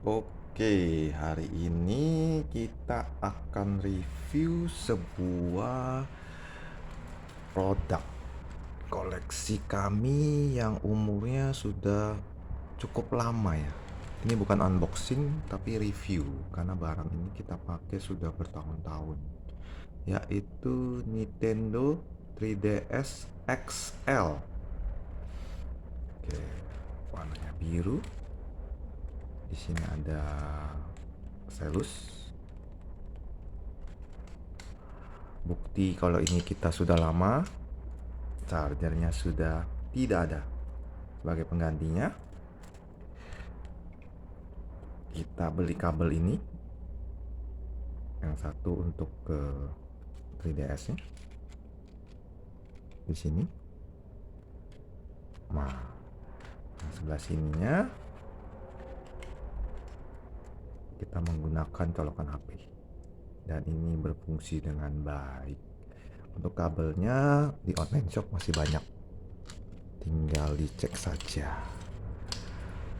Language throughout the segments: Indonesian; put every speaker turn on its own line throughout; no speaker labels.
Oke, hari ini kita akan review sebuah produk koleksi kami yang umurnya sudah cukup lama ya. Ini bukan unboxing tapi review karena barang ini kita pakai sudah bertahun-tahun, yaitu Nintendo 3DS XL. Oke, warnanya biru. Di sini ada stylus. Bukti kalau ini kita sudah lama, chargernya sudah tidak ada. Sebagai penggantinya, kita beli kabel ini. Yang satu untuk ke 3DS-nya di sini. Nah, yang sebelah sininya kita menggunakan colokan HP. Dan ini berfungsi dengan baik. Untuk kabelnya di online shop masih banyak. Tinggal dicek saja.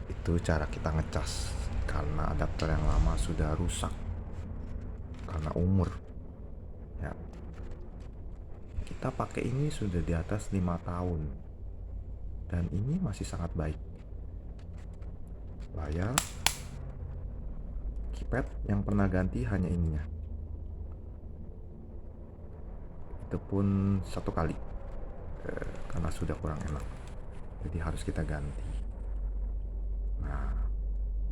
Itu cara kita ngecas karena adapter yang lama sudah rusak karena umur ya. Kita pakai ini sudah di atas 5 tahun dan ini masih sangat baik. Layar, keypad yang pernah ganti hanya ininya, itu pun satu kali karena sudah kurang enak, jadi harus kita ganti. Nah,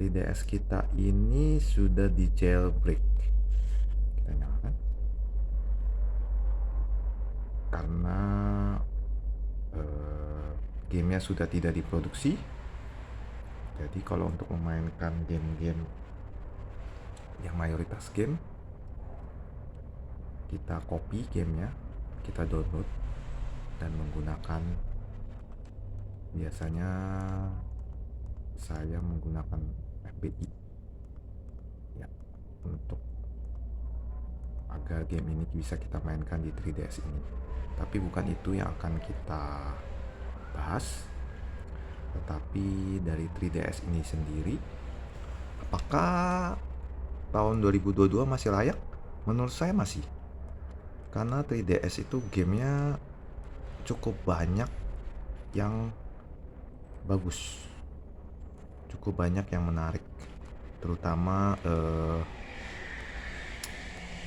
DDS kita ini sudah di jailbreak. Kita nyalakan karena gamenya sudah tidak diproduksi. Jadi kalau untuk memainkan game-game yang mayoritas game, kita copy gamenya, kita download dan menggunakan, biasanya saya menggunakan FBI ya, untuk agar game ini bisa kita mainkan di 3DS ini. Tapi bukan itu yang akan kita bahas, tetapi dari 3DS ini sendiri, apakah tahun 2022 masih layak? Menurut saya masih, karena 3DS itu gamenya cukup banyak yang bagus, cukup banyak yang menarik, terutama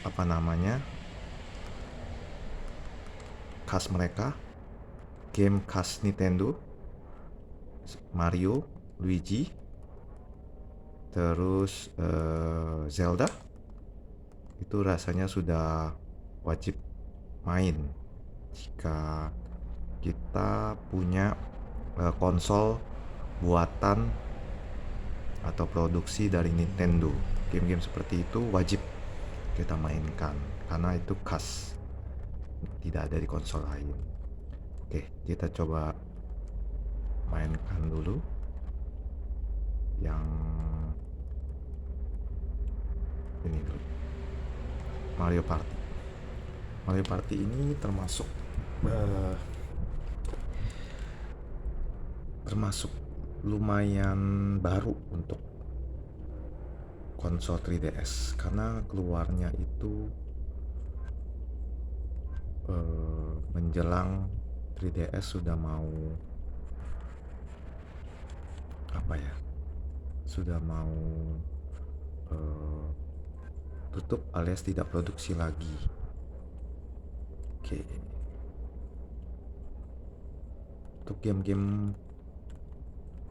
apa namanya, khas mereka, game khas Nintendo, Mario, Luigi, terus Zelda, itu rasanya sudah wajib main jika kita punya konsol buatan atau produksi dari Nintendo. Game-game seperti itu wajib kita mainkan karena itu khas, tidak ada di konsol lain. Oke, kita coba mainkan dulu yang ini dulu, Mario Party. Mario Party ini termasuk lumayan baru untuk konsol 3DS karena keluarnya itu menjelang 3DS sudah mau apa ya, sudah mau tutup alias tidak produksi lagi. Oke, untuk game-game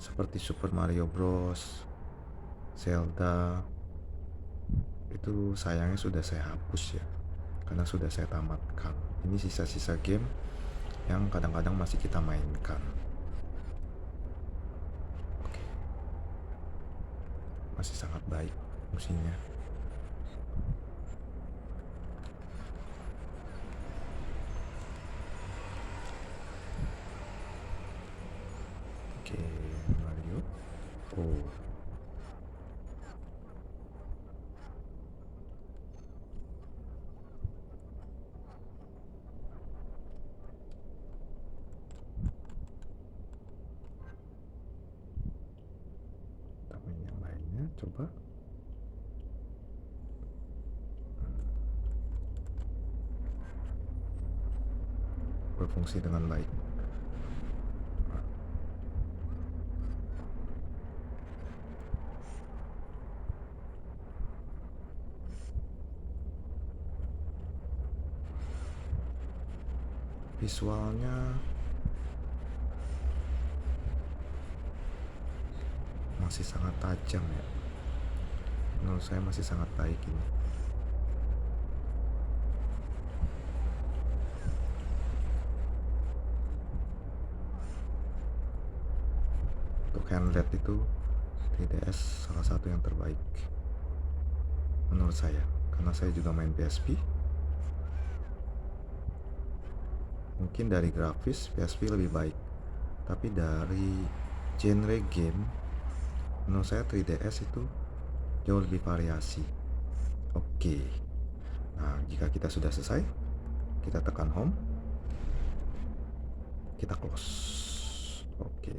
seperti Super Mario Bros, Zelda, itu sayangnya sudah saya hapus ya, karena sudah saya tamatkan. Ini sisa-sisa game yang kadang-kadang masih kita mainkan. Oke, masih sangat baik fungsinya. Oke, Mario. Oh, tapi yang lainnya coba. Berfungsi dengan baik. Visualnya masih sangat tajam ya. Menurut saya masih sangat baik ini. Untuk handlet itu 3DS salah satu yang terbaik menurut saya, karena saya juga main PSP. Mungkin dari grafis PSP lebih baik, tapi dari genre game menurut saya 3DS itu jauh lebih variasi. Oke. Nah, jika kita sudah selesai, kita tekan home, kita close. Oke.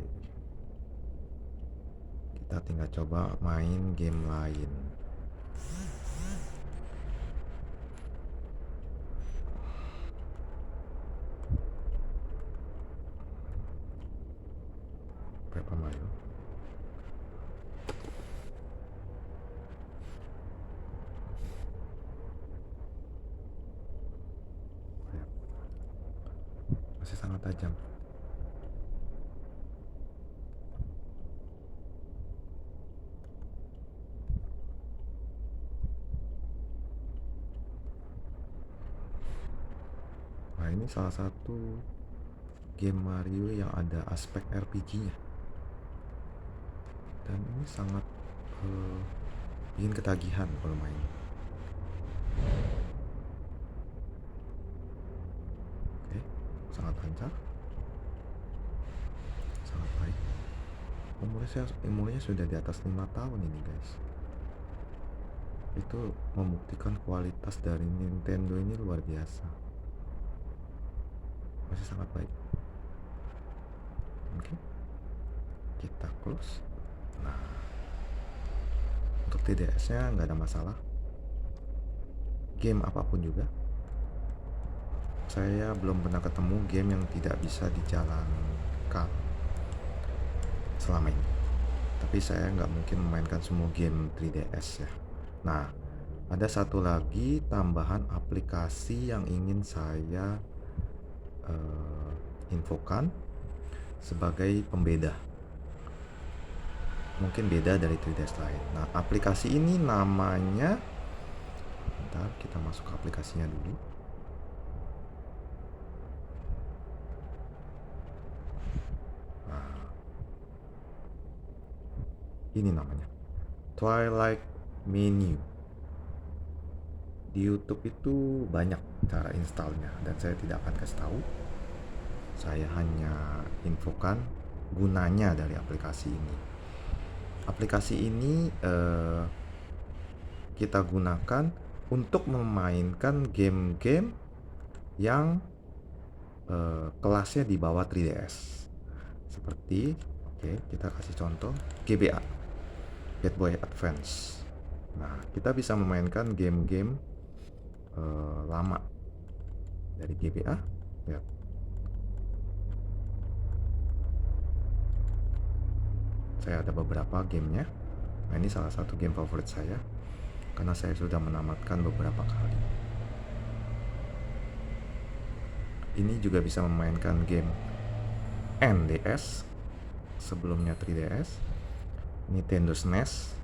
Kita tinggal coba main game lain. Paper Mario. Masih sangat tajam. Nah, ini salah satu game Mario yang ada aspek RPG-nya. Dan ini sangat bikin ketagihan kalau main. Oke, sangat lancar. Sangat baik. Umurnya sudah di atas 5 tahun ini, guys. Itu membuktikan kualitas dari Nintendo ini luar biasa. Masih sangat baik. Oke, kita close. Nah, untuk TDS nya nggak ada masalah. Game apapun juga, saya belum pernah ketemu game yang tidak bisa dijalankan selama ini. Tapi saya nggak mungkin memainkan semua game 3DS ya. Nah, ada satu lagi tambahan aplikasi yang ingin saya infokan sebagai pembeda. Mungkin beda dari 3DS lain. Nah, aplikasi ini namanya, bentar, kita masuk ke aplikasinya dulu. Nah, ini namanya Twilight Menu. Di YouTube itu banyak cara installnya dan saya tidak akan kasih tahu. Saya hanya infokan gunanya dari aplikasi ini. Aplikasi ini kita gunakan untuk memainkan game-game yang kelasnya di bawah 3DS. Seperti, kita kasih contoh GBA, Game Boy Advance. Nah, kita bisa memainkan game-game lama dari GBA. Lihat. Saya ada beberapa gamenya. Nah, ini salah satu game favorit saya karena saya sudah menamatkan beberapa kali. Ini juga bisa memainkan game NDS, sebelumnya 3DS, Nintendo SNES.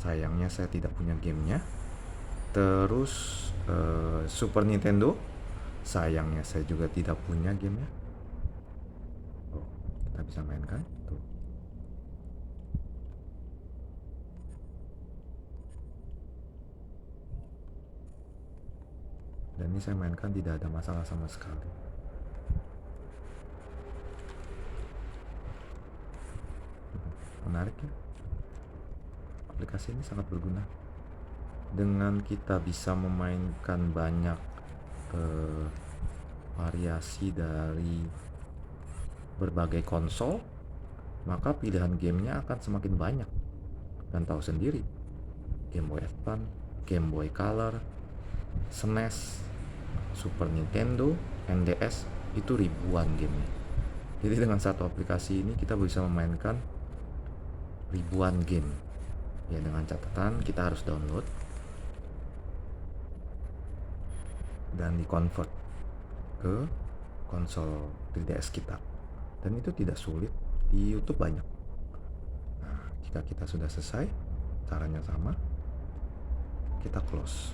Sayangnya saya tidak punya gamenya. Terus Super Nintendo, sayangnya saya juga tidak punya gamenya. Oh, kita bisa mainkan tuh. Dan ini saya mainkan tidak ada masalah sama sekali. Menarik ya. Aplikasi ini sangat berguna. Dengan kita bisa memainkan banyak variasi dari berbagai konsol, maka pilihan gamenya akan semakin banyak. Dan tahu sendiri, Game Boy Advance, Game Boy Color, SNES, Super Nintendo, NDS, itu ribuan gamenya. Jadi dengan satu aplikasi ini kita bisa memainkan ribuan game. Ya, dengan catatan kita harus download dan di-convert ke konsol 3DS kita. Dan itu tidak sulit, di YouTube banyak. Nah, jika kita sudah selesai, caranya sama, kita close.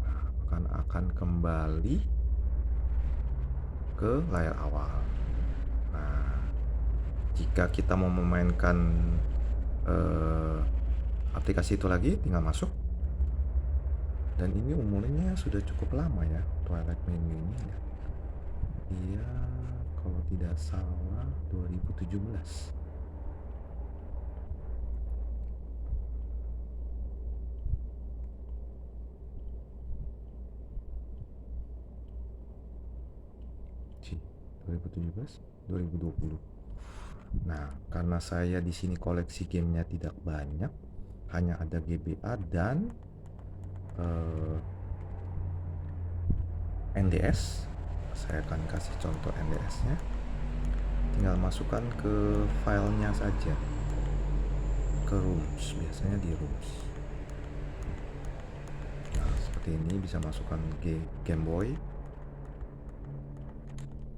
Nah, akan kembali ke layar awal. Nah, jika kita mau memainkan aplikasi itu lagi, tinggal masuk. Dan ini umurnya sudah cukup lama ya, Twilight Menu ini ya. Dia kalau tidak salah 2017. Ci, 2017, 2020. Nah, karena saya di sini koleksi gamenya tidak banyak, hanya ada GBA dan NDS. Saya akan kasih contoh NDS-nya. Tinggal masukkan ke filenya saja, ke rooms, biasanya di rooms. Nah, seperti ini bisa masukkan Game Boy,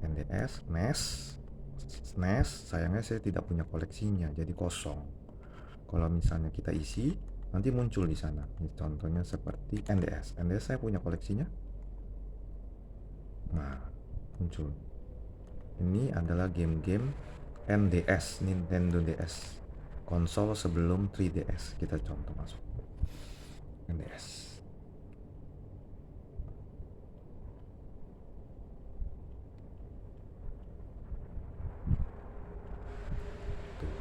NDS, NES, SNES. Sayangnya saya tidak punya koleksinya, jadi kosong. Kalau misalnya kita isi, nanti muncul di sana. Ini contohnya seperti NDS. NDS saya punya koleksinya. Nah, muncul. Ini adalah game-game NDS, Nintendo DS. Konsol sebelum 3DS. Kita contoh masuk. NDS. Tuh.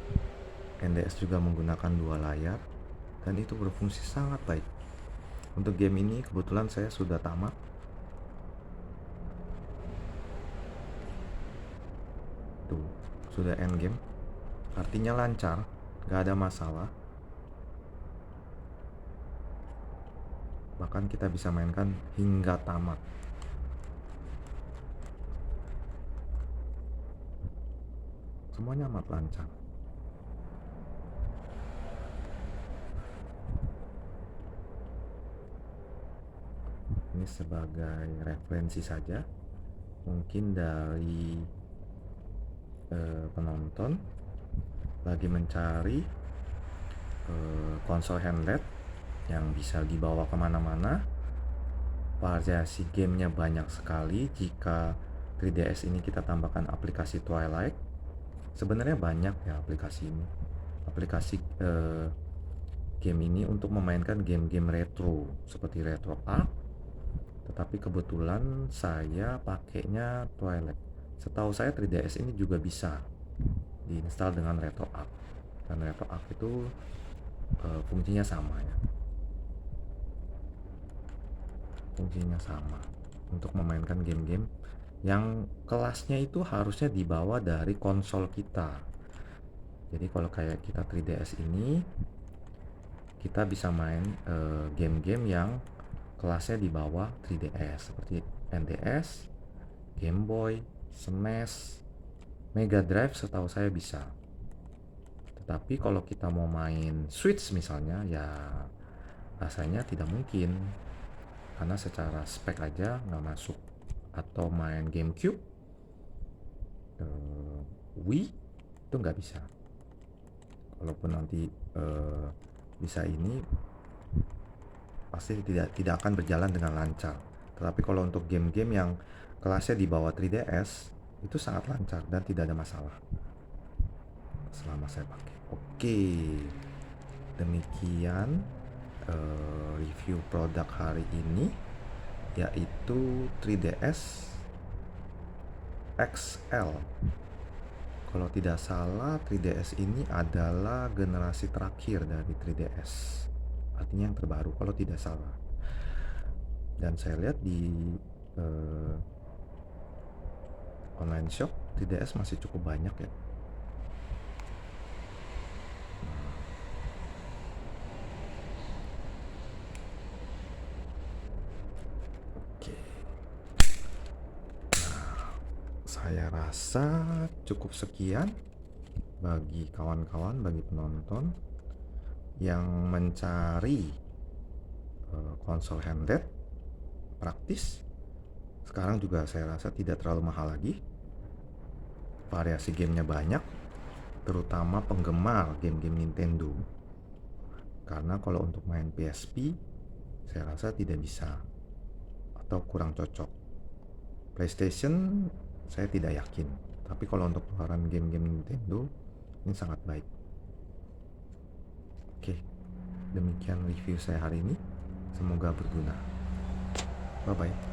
NDS juga menggunakan dua layar dan itu berfungsi sangat baik. Untuk game ini kebetulan saya sudah tamat. Tuh, sudah end game. Artinya lancar, gak ada masalah. Bahkan kita bisa mainkan hingga tamat. Semuanya amat lancar. Ini sebagai referensi saja, mungkin dari penonton lagi mencari konsol handheld yang bisa dibawa kemana-mana. Variasi gamenya banyak sekali. Jika 3DS ini kita tambahkan aplikasi Twilight, sebenarnya banyak ya aplikasi ini. Aplikasi game ini untuk memainkan game-game retro seperti RetroArch, tetapi kebetulan saya pakainya Twilight. Setahu saya 3DS ini juga bisa diinstal dengan RetroArch, dan RetroArch itu fungsinya sama ya. Fungsinya sama untuk memainkan game-game yang kelasnya itu harusnya dibawa dari konsol kita. Jadi kalau kayak kita 3DS ini, kita bisa main game-game yang kelasnya di bawah 3DS seperti NDS, Game Boy, SNES, Mega Drive setahu saya bisa. Tetapi kalau kita mau main Switch misalnya, ya rasanya tidak mungkin karena secara spek aja nggak masuk. Atau main GameCube, Wii itu nggak bisa. Walaupun nanti bisa, ini pasti tidak akan berjalan dengan lancar. Tetapi kalau untuk game-game yang kelasnya di bawah 3DS itu sangat lancar dan tidak ada masalah selama saya pakai. Oke, demikian review produk hari ini, yaitu 3DS XL. Kalau tidak salah 3DS ini adalah generasi terakhir dari 3DS, artinya yang terbaru kalau tidak salah. Dan saya lihat di online shop di DS masih cukup banyak ya. Oke, saya rasa cukup sekian bagi kawan-kawan, bagi penonton yang mencari konsol handheld praktis. Sekarang juga saya rasa tidak terlalu mahal lagi, variasi gamenya banyak, terutama penggemar game-game Nintendo. Karena kalau untuk main PSP saya rasa tidak bisa atau kurang cocok. PlayStation saya tidak yakin, tapi kalau untuk keluaran game-game Nintendo ini sangat baik. Oke, demikian review saya hari ini, semoga berguna. Bye bye.